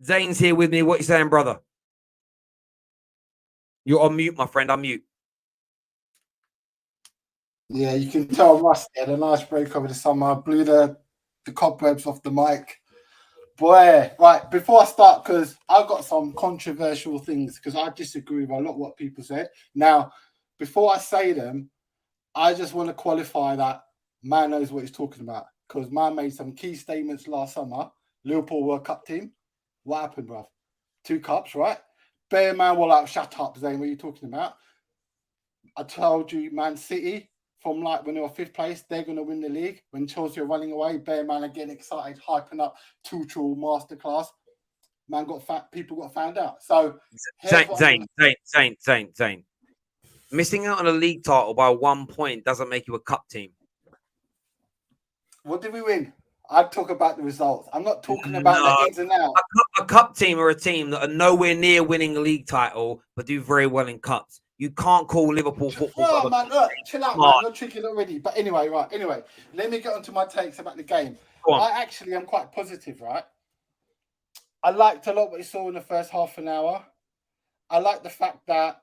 Zane's here with me. What you saying, brother? You're on mute, my friend. I'm mute. Yeah, you can tell Russ had a nice break over the summer. Blew the cobwebs off the mic. Boy, right, before I start, because I've got some controversial things, because I disagree with a lot of what people said. Now, before I say them, I just want to qualify that man knows what he's talking about, because man made some key statements last summer. Liverpool World Cup team. What happened, bruv? 2 cups, right? Bear man will like, shut up, Zane, what are you talking about? I told you, Man City, from like when they were 5th place, they're going to win the league. When Chelsea are running away, Bear man are getting excited, hyping up Tuchel masterclass. Man people got found out. So Zane. Missing out on a league title by 1 point doesn't make you a cup team. What did we win? I'd talk about the results. I'm not talking about the ins and outs. A cup team are a team that are nowhere near winning a league title, but do very well in cups. You can't call Liverpool football. No, man, look, chill out, man. You're tricking already. But anyway, right. Anyway, let me get onto my takes about the game. I actually am quite positive, right? I liked a lot what you saw in the first half an hour. I like the fact that,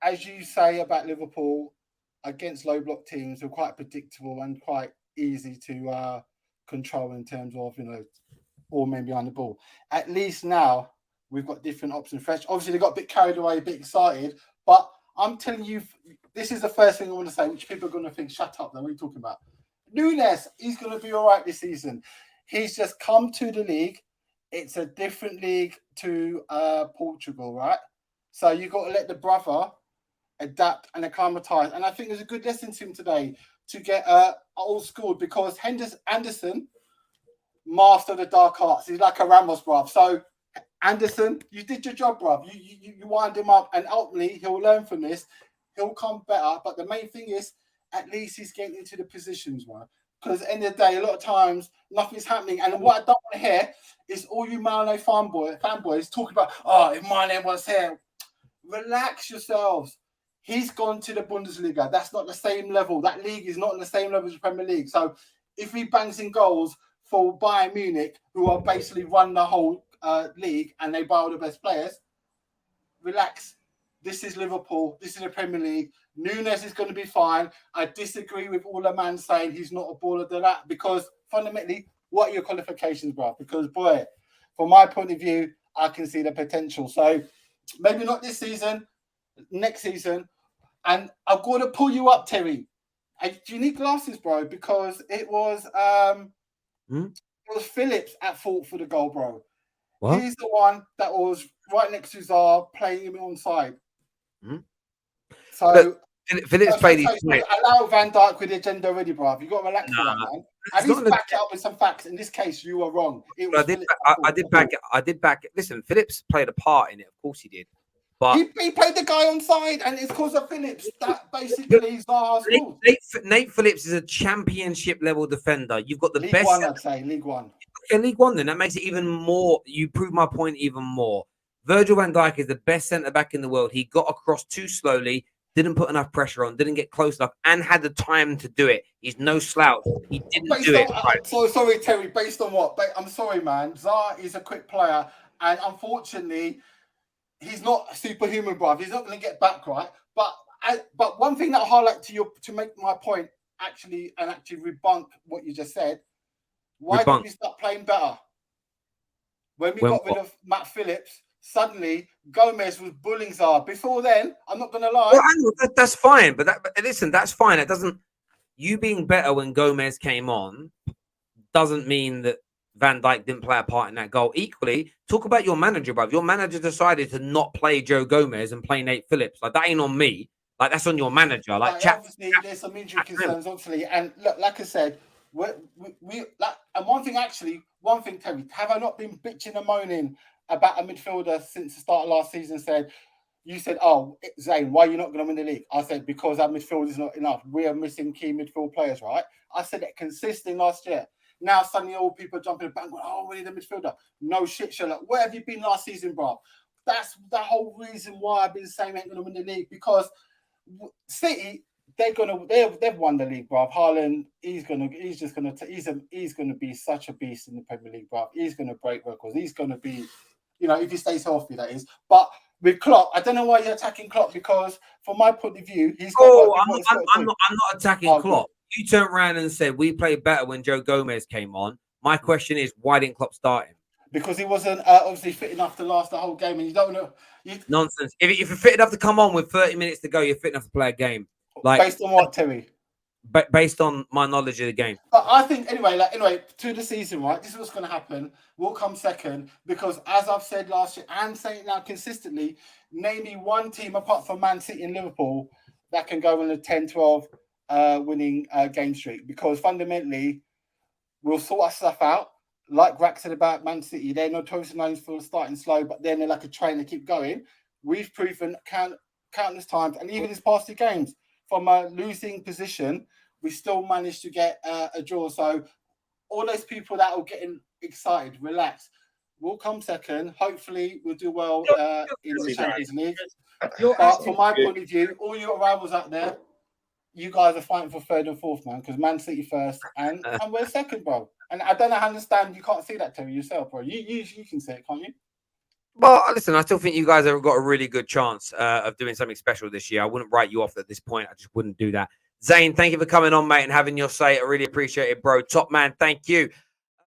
as you say about Liverpool, against low block teams, are quite predictable and quite easy to control in terms of, all men behind the ball. At least now we've got different options fresh. Obviously, they got a bit carried away, a bit excited, but I'm telling you, this is the first thing I want to say, which people are going to think, shut up, then what are you talking about? Nunes, he's going to be all right this season. He's just come to the league. It's a different league to Portugal, right? So you've got to let the brother adapt and acclimatise. And I think there's a good lesson to him today to get old school, because Anderson mastered the dark arts. He's like a Ramos, bruv. So Anderson, you did your job, bruv. You wind him up, and ultimately he'll learn from this. He'll come better. But the main thing is, at least he's getting into the positions, bruv. Because at the end of the day, a lot of times nothing's happening. And what I don't want to hear is all you Mane fanboys talking about, if Mane was here. Relax yourselves. He's gone to the Bundesliga. That's not the same level. That league is not on the same level as the Premier League. So if he bangs in goals for Bayern Munich, who are basically run the whole league and they buy all the best players, relax. This is Liverpool. This is the Premier League. Nunes is going to be fine. I disagree with all the man saying he's not a baller to that, because fundamentally, what are your qualifications, bro? Because, boy, from my point of view, I can see the potential. So maybe not this season, next season. And I'm going to pull you up, Terry. Do you need glasses, bro? Because it was Phillips at fault for the goal, bro. What? He's the one that was right next to Zar, playing him onside. So Phillips played his allow Van Dijk with the agenda already, bro. You got to relax with that, man. At least back it up with some facts. In this case, you were wrong. I did back it. Listen, Phillips played a part in it. Of course he did. But he played the guy on side, and it's because of Phillips. That basically Zaha's fault. Nate Phillips is a championship level defender. You've got the League best. One, I'd say League One. Okay, League One. Then that makes it even more. You prove my point even more. Virgil van Dijk is the best centre back in the world. He got across too slowly, didn't put enough pressure on, didn't get close enough, and had the time to do it. He's no slouch. He didn't do it. So sorry, Terry. Based on what? I'm sorry, man. Zaha is a quick player, and unfortunately, he's not superhuman, bruv. He's not going to get back right. But one thing that I highlight to make my point actually rebunk what you just said. Why did we start playing better? When we got rid of Matt Phillips, suddenly Gomez was bullying Zaha. Before then, I'm not going to lie. Well, that's fine. But listen, that's fine. It doesn't. You being better when Gomez came on doesn't mean that Van Dijk didn't play a part in that goal. Equally, talk about your manager, bruv. Your manager decided to not play Joe Gomez and play Nate Phillips. Like, that ain't on me. Like, that's on your manager. Obviously, there's some injury concerns, obviously. And look, like I said, one thing, Terry, have I not been bitching and moaning about a midfielder since the start of last season? You said, Zain, why are you not going to win the league? I said, because our midfield is not enough. We are missing key midfield players, right? I said it consistently last year. Now suddenly all people jumping back, going, we need a midfielder. No shit, Sherlock. Where have you been last season, bro? That's the whole reason why I've been saying we ain't going to win the league, because City, they've won the league, bruv. Haaland, he's gonna be such a beast in the Premier League, bruv. He's gonna break records. He's gonna be, if he stays healthy, that is. But with Klopp, I don't know why you're attacking Klopp, because from my point of view, he's got I'm not attacking Klopp. You turned around and said we played better when Joe Gomez came on. My question is, why didn't Klopp start him? Because he wasn't obviously fit enough to last the whole game, and you don't know. Nonsense. If you're fit enough to come on with 30 minutes to go, you're fit enough to play a game. Like, based on what, Terry? Based on my knowledge of the game. But I think anyway, to the season, right? This is what's going to happen. We'll come second because, as I've said last year and saying it now consistently, name me one team apart from Man City and Liverpool that can go on a 10-12 winning game streak. Because fundamentally, we'll sort our stuff out. Like Rack said about Man City, they're notoriously known for starting slow, but then they're like a train, they keep going. We've proven countless times, and even these past 2 games, from a losing position, we still managed to get a draw. So all those people that are getting excited, relax. We'll come second. Hopefully, we'll do well in the Champions League. But from my point of view, all your rivals out there, you guys are fighting for 3rd and 4th, man, because Man City first and we're second, bro. And I don't know how to understand. You can't see that, Terry, yourself, bro. You can see it, can't you? Well, listen, I still think you guys have got a really good chance of doing something special this year. I wouldn't write you off at this point. I just wouldn't do that. Zain, thank you for coming on, mate, and having your say. I really appreciate it, bro. Top man, thank you.